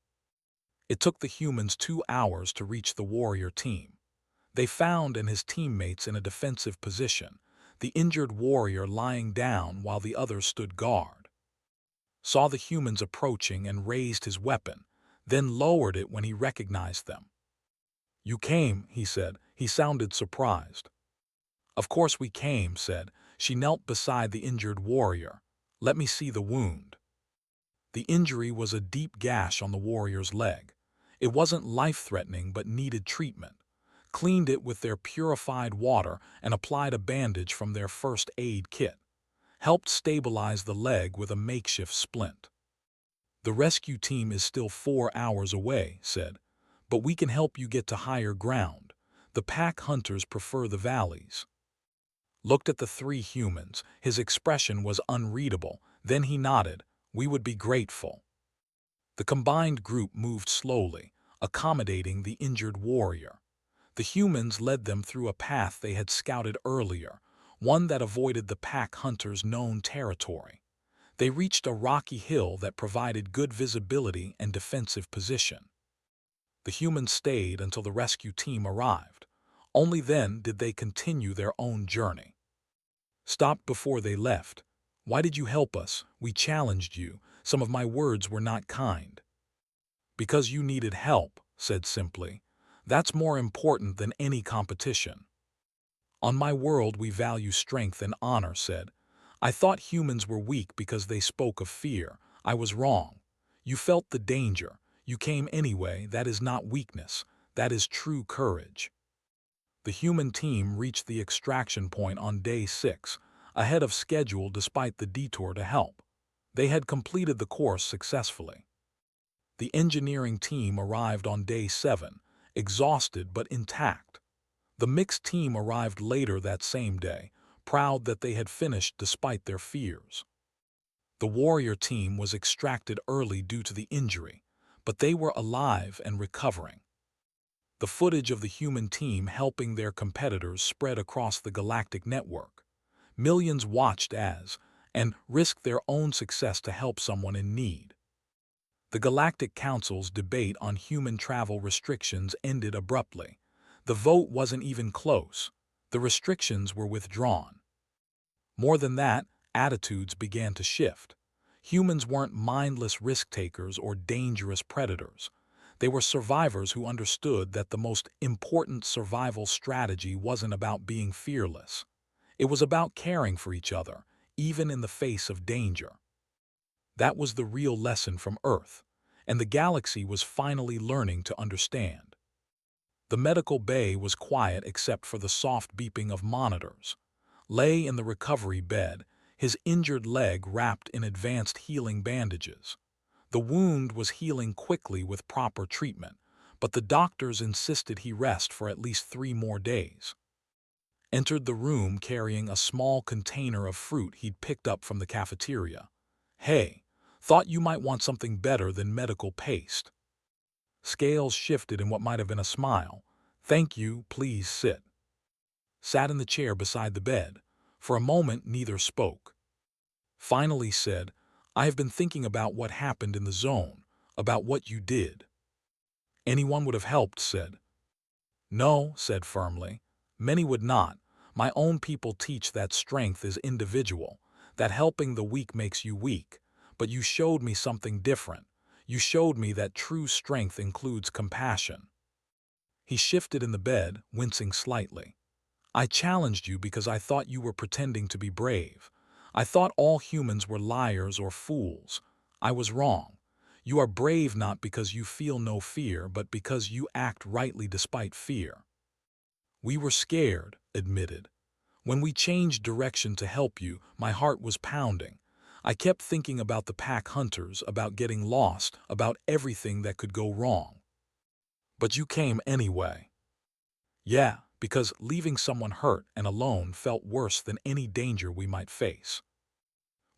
It took the humans 2 hours to reach the warrior team. They found and his teammates in a defensive position, the injured warrior lying down while the others stood guard. Saw the humans approaching and raised his weapon, then lowered it when he recognized them. "You came," he said. He sounded surprised. "Of course we came," said. She knelt beside the injured warrior. "Let me see the wound." The injury was a deep gash on the warrior's leg. It wasn't life-threatening but needed treatment. Cleaned it with their purified water and applied a bandage from their first aid kit. Helped stabilize the leg with a makeshift splint. "The rescue team is still 4 hours away," said, "but we can help you get to higher ground. The pack hunters prefer the valleys." Looked at the three humans. His expression was unreadable. Then he nodded. "We would be grateful." The combined group moved slowly, accommodating the injured warrior. The humans led them through a path they had scouted earlier, one that avoided the pack hunters' known territory. They reached a rocky hill that provided good visibility and defensive position. The humans stayed until the rescue team arrived. Only then did they continue their own journey. Stopped before they left. "Why did you help us? We challenged you. Some of my words were not kind." "Because you needed help," said simply. "That's more important than any competition." "On my world we value strength and honor," said. "I thought humans were weak because they spoke of fear. I was wrong. You felt the danger. You came anyway. That is not weakness. That is true courage." The human team reached the extraction point on day 6, ahead of schedule despite the detour to help. They had completed the course successfully. The engineering team arrived on day 7, exhausted but intact. The mixed team arrived later that same day, proud that they had finished despite their fears. The warrior team was extracted early due to the injury, but they were alive and recovering. The footage of the human team helping their competitors spread across the galactic network. Millions watched and risked their own success to help someone in need. The Galactic Council's debate on human travel restrictions ended abruptly. The vote wasn't even close. The restrictions were withdrawn. More than that, attitudes began to shift. Humans weren't mindless risk-takers or dangerous predators. They were survivors who understood that the most important survival strategy wasn't about being fearless. It was about caring for each other, even in the face of danger. That was the real lesson from Earth, and the galaxy was finally learning to understand. The medical bay was quiet except for the soft beeping of monitors. Lay in the recovery bed, his injured leg wrapped in advanced healing bandages. The wound was healing quickly with proper treatment, but the doctors insisted he rest for at least 3 more days. Entered the room carrying a small container of fruit he'd picked up from the cafeteria. "Hey, thought you might want something better than medical paste." Scales shifted in what might have been a smile. "Thank you, please sit." Sat in the chair beside the bed. For a moment neither spoke. Finally said, "I have been thinking about what happened in the zone, about what you did." "Anyone would have helped," said. "No," said firmly. "Many would not. My own people teach that strength is individual, that helping the weak makes you weak. But you showed me something different. You showed me that true strength includes compassion." He shifted in the bed, wincing slightly. "I challenged you because I thought you were pretending to be brave. I thought all humans were liars or fools. I was wrong. You are brave not because you feel no fear, but because you act rightly despite fear." "We were scared," admitted. "When we changed direction to help you, my heart was pounding. I kept thinking about the pack hunters, about getting lost, about everything that could go wrong." "But you came anyway." "Yeah, because leaving someone hurt and alone felt worse than any danger we might face.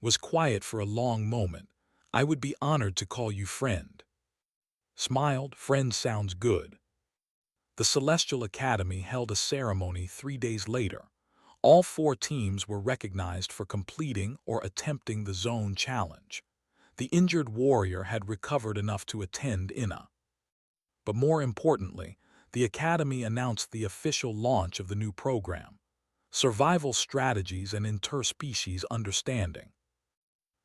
Was quiet for a long moment. I would be honored to call you friend. Smiled, friend sounds good. The Celestial Academy held a ceremony 3 days later. All 4 teams were recognized for completing or attempting the zone challenge. The injured warrior had recovered enough to attend INA. But more importantly, the Academy announced the official launch of the new program, Survival Strategies and Interspecies Understanding.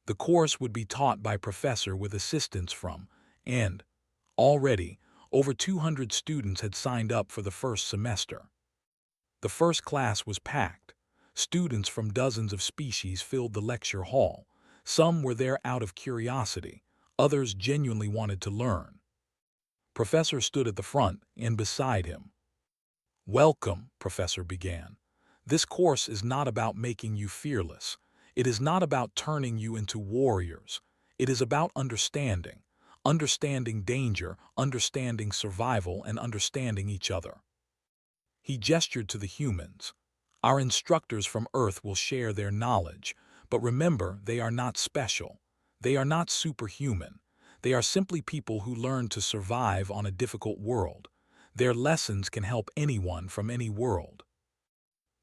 The course would be taught by professor with assistance from, and already, over 200 students had signed up for the first semester. The first class was packed. Students from dozens of species filled the lecture hall. Some were there out of curiosity, others genuinely wanted to learn. Professor stood at the front and beside him. Welcome, Professor began. This course is not about making you fearless. It is not about turning you into warriors. It is about understanding danger, understanding survival, and understanding each other. He gestured to the humans. Our instructors from Earth will share their knowledge, but remember, they are not special. They are not superhuman. They are simply people who learn to survive on a difficult world. Their lessons can help anyone from any world.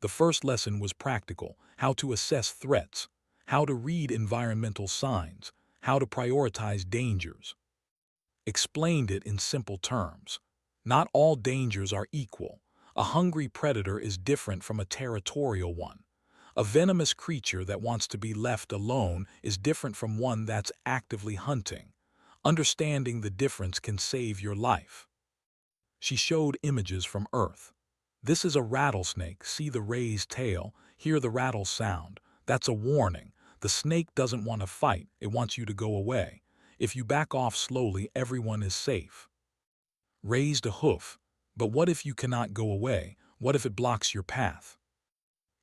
The first lesson was practical: how to assess threats, how to read environmental signs, how to prioritize dangers. Explained it in simple terms. Not all dangers are equal. A hungry predator is different from a territorial one. A venomous creature that wants to be left alone is different from one that's actively hunting. Understanding the difference can save your life. She showed images from Earth. This is a rattlesnake. See the raised tail, hear the rattle sound. That's a warning. The snake doesn't want to fight, it wants you to go away. If you back off slowly, everyone is safe. Raised a hoof. But what if you cannot go away? What if it blocks your path?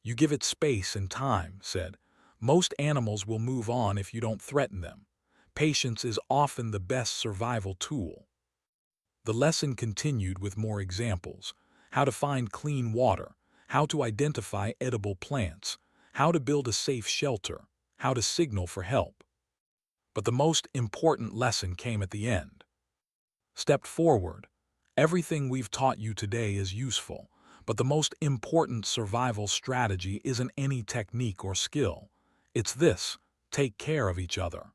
You give it space and time, said. Most animals will move on if you don't threaten them. Patience is often the best survival tool. The lesson continued with more examples: how to find clean water, how to identify edible plants, how to build a safe shelter, how to signal for help. But the most important lesson came at the end. Stepped forward. Everything we've taught you today is useful, but the most important survival strategy isn't any technique or skill. It's this: take care of each other.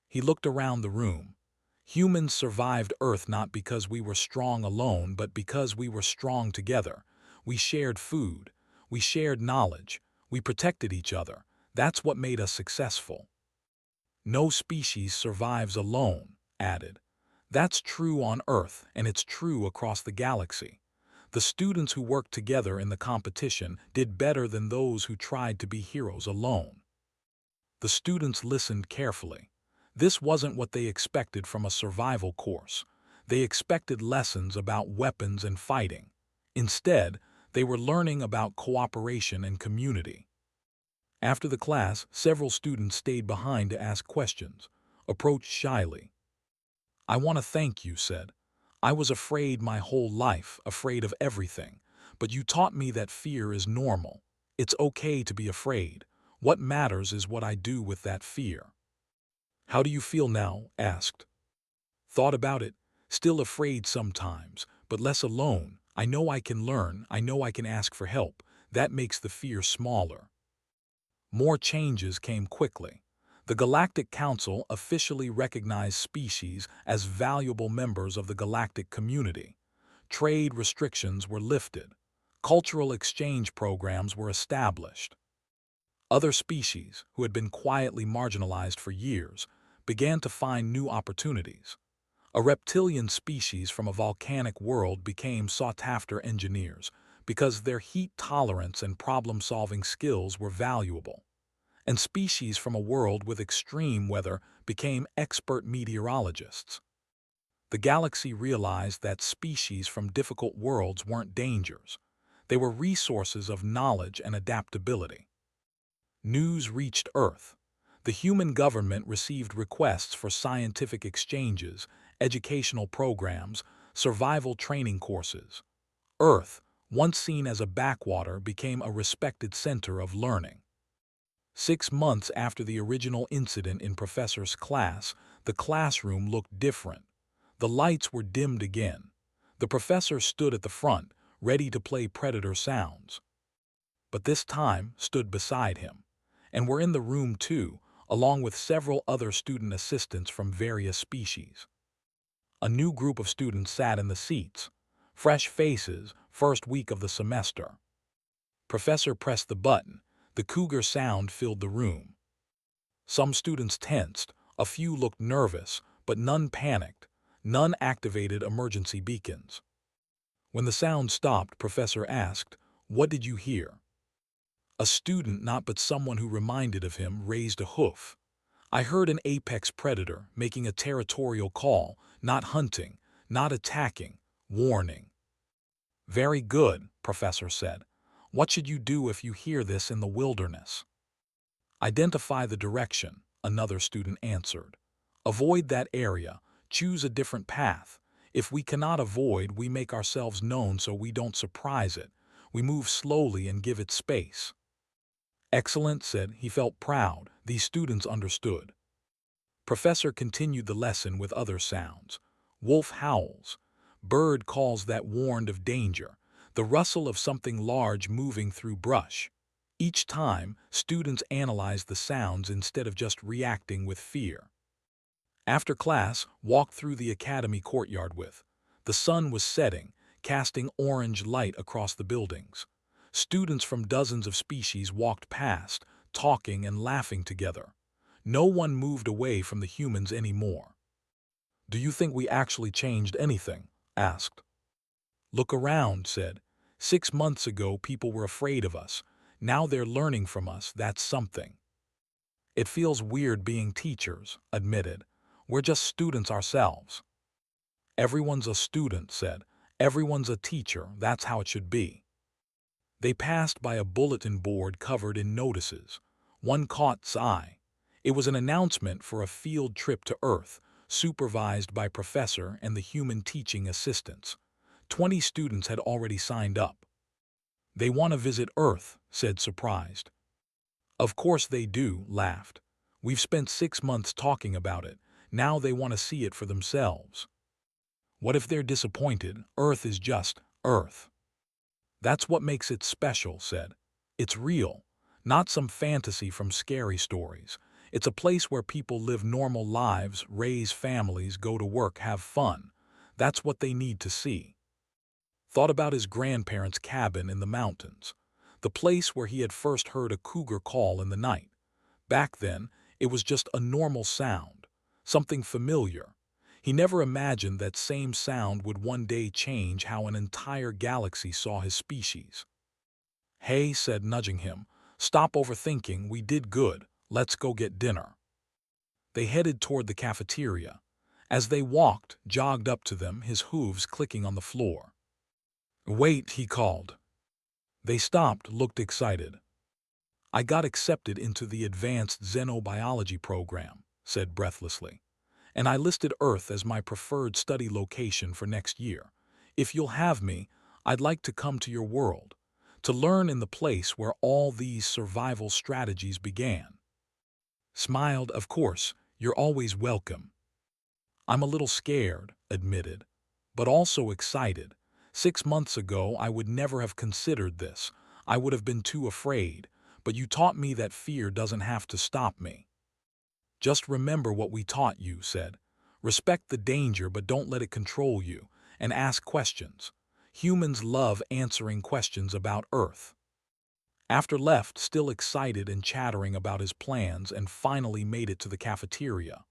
He looked around the room. Humans survived Earth not because we were strong alone, but because we were strong together. We shared food. We shared knowledge. We protected each other. That's what made us successful. No species survives alone, added. That's true on Earth, and it's true across the galaxy. The students who worked together in the competition did better than those who tried to be heroes alone. The students listened carefully. This wasn't what they expected from a survival course. They expected lessons about weapons and fighting. Instead, they were learning about cooperation and community. After the class, several students stayed behind to ask questions, approached shyly. I want to thank you, said. I was afraid my whole life, afraid of everything, but you taught me that fear is normal. It's okay to be afraid. What matters is what I do with that fear. How do you feel now? Asked. Thought about it. Still afraid sometimes, but less alone. I know I can learn. I know I can ask for help. That makes the fear smaller. More changes came quickly. The Galactic Council officially recognized species as valuable members of the galactic community. Trade restrictions were lifted. Cultural exchange programs were established. Other species, who had been quietly marginalized for years, began to find new opportunities. A reptilian species from a volcanic world became sought-after engineers because their heat tolerance and problem-solving skills were valuable. And species from a world with extreme weather became expert meteorologists. The galaxy realized that species from difficult worlds weren't dangers. They were resources of knowledge and adaptability. News reached Earth. The human government received requests for scientific exchanges, educational programs, survival training courses. Earth, once seen as a backwater, became a respected center of learning. 6 months after the original incident in Professor's class, the classroom looked different. The lights were dimmed again. The professor stood at the front, ready to play Predator sounds. But this time stood beside him, and were in the room too, along with several other student assistants from various species. A new group of students sat in the seats. Fresh faces, first week of the semester. Professor pressed the button. The Cougar sound filled the room. Some students tensed, a few looked nervous, but none panicked. None activated emergency beacons. When the sound stopped, Professor asked, "What did you hear?" A student, not but someone who reminded of him, raised a hoof. "I heard an apex predator making a territorial call, not hunting, not attacking, warning." "Very good," Professor said. "What should you do if you hear this in the wilderness?" "Identify the direction," another student answered. "Avoid that area, choose a different path. If we cannot avoid, we make ourselves known so we don't surprise it. We move slowly and give it space." "Excellent," said he. Felt proud. These students understood. Professor continued the lesson with other sounds. Wolf howls. Bird calls that warned of danger. The rustle of something large moving through brush. Each time, students analyzed the sounds instead of just reacting with fear. After class, walked through the academy courtyard with. The sun was setting, casting orange light across the buildings. Students from dozens of species walked past, talking and laughing together. No one moved away from the humans anymore. "Do you think we actually changed anything?" asked. "Look around," said. 6 months ago, people were afraid of us. Now they're learning from us. That's something." "It feels weird being teachers," admitted. "We're just students ourselves." "Everyone's a student," said. "Everyone's a teacher. That's how it should be." They passed by a bulletin board covered in notices. One caught eye. It was an announcement for a field trip to Earth, supervised by Professor and the human teaching assistants. 20 students had already signed up. "They want to visit Earth," said, surprised. "Of course they do," laughed. "We've spent 6 months talking about it. Now they want to see it for themselves." "What if they're disappointed? Earth is just Earth." "That's what makes it special," said. "It's real, not some fantasy from scary stories. It's a place where people live normal lives, raise families, go to work, have fun. That's what they need to see." Thought about his grandparents' cabin in the mountains, the place where he had first heard a cougar call in the night. Back then, it was just a normal sound, something familiar. He never imagined that same sound would one day change how an entire galaxy saw his species. "Hey," said, nudging him, "stop overthinking. We did good. Let's go get dinner." They headed toward the cafeteria. As they walked, jogged up to them, his hooves clicking on the floor. "Wait," he called. They stopped, looked excited. "I got accepted into the advanced xenobiology program," said breathlessly. "And I listed Earth as my preferred study location for next year. If you'll have me, I'd like to come to your world, to learn in the place where all these survival strategies began." Smiled, "Of course, you're always welcome." "I'm a little scared," admitted, "but also excited. 6 months ago, I would never have considered this. I would have been too afraid, but you taught me that fear doesn't have to stop me." "Just remember what we taught you," said. "Respect the danger, but don't let it control you, and ask questions. Humans love answering questions about Earth." After left, still excited and chattering about his plans, and finally made it to the cafeteria.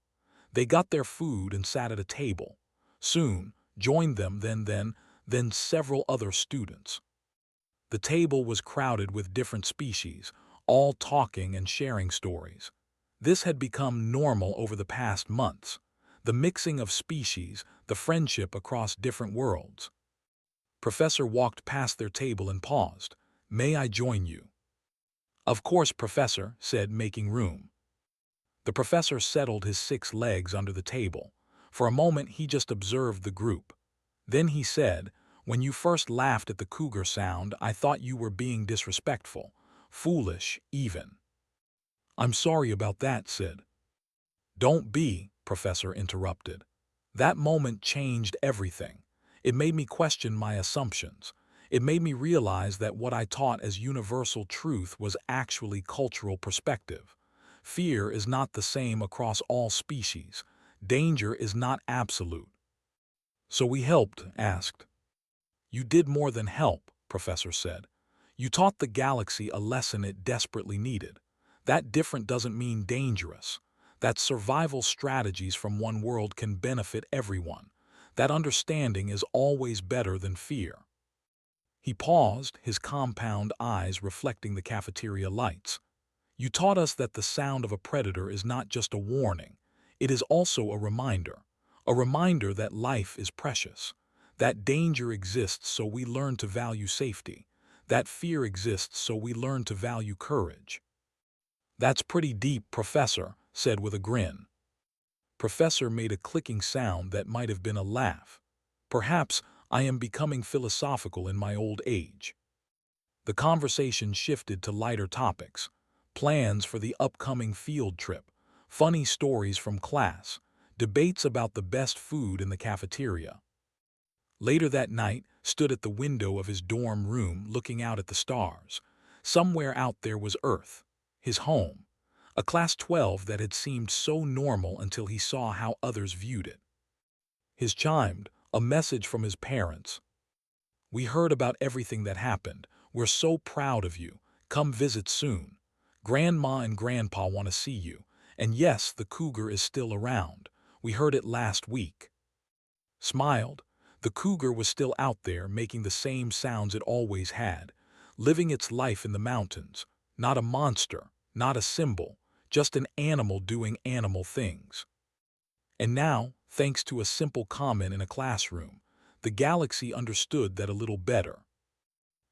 They got their food and sat at a table. Soon, joined them then several other students. The table was crowded with different species, all talking and sharing stories. This had become normal over the past months. The mixing of species, the friendship across different worlds. Professor walked past their table and paused. "May I join you?" "Of course, Professor," said, making room. The professor settled his 6 legs under the table. For a moment he just observed the group. Then he said, When you first laughed at the cougar sound, I thought you were being disrespectful, foolish even." "I'm sorry about that, Sid." "Don't be," Professor interrupted. "That moment changed everything. It made me question my assumptions. It made me realize that what I taught as universal truth was actually cultural perspective. Fear is not the same across all species. Danger is not absolute." "So we helped?" asked. "You did more than help," Professor said. "You taught the galaxy a lesson it desperately needed. That different doesn't mean dangerous. That survival strategies from one world can benefit everyone. That understanding is always better than fear." He paused, his compound eyes reflecting the cafeteria lights. "You taught us that the sound of a predator is not just a warning. It is also a reminder that life is precious, that danger exists so we learn to value safety, that fear exists so we learn to value courage." "That's pretty deep," Professor said with a grin. Professor made a clicking sound that might have been a laugh. "Perhaps I am becoming philosophical in my old age." The conversation shifted to lighter topics: plans for the upcoming field trip, funny stories from class, debates about the best food in the cafeteria. Later that night, stood at the window of his dorm room looking out at the stars. Somewhere out there was Earth, his home, a class 12 that had seemed so normal until he saw how others viewed it. His chimed, a message from his parents. "We heard about everything that happened. We're so proud of you. Come visit soon. Grandma and Grandpa want to see you. And yes, the cougar is still around. We heard it last week." Smiled. The cougar was still out there making the same sounds it always had, living its life in the mountains. Not a monster, not a symbol, just an animal doing animal things. And now, thanks to a simple comment in a classroom, the galaxy understood that a little better.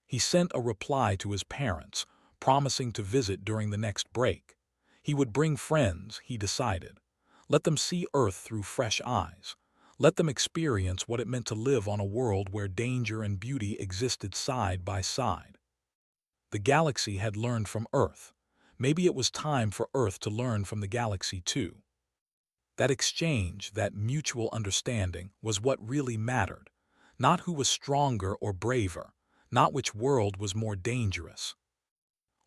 He sent a reply to his parents, promising to visit during the next break. He would bring friends, he decided. Let them see Earth through fresh eyes. Let them experience what it meant to live on a world where danger and beauty existed side by side. The galaxy had learned from Earth. Maybe it was time for Earth to learn from the galaxy too. That exchange, that mutual understanding, was what really mattered. Not who was stronger or braver, not which world was more dangerous.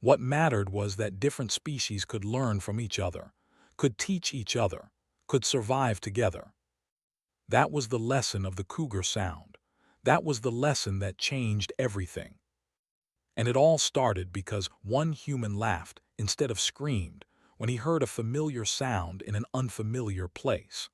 What mattered was that different species could learn from each other, could teach each other, could survive together. That was the lesson of the cougar sound. That was the lesson that changed everything. And it all started because one human laughed instead of screamed when he heard a familiar sound in an unfamiliar place.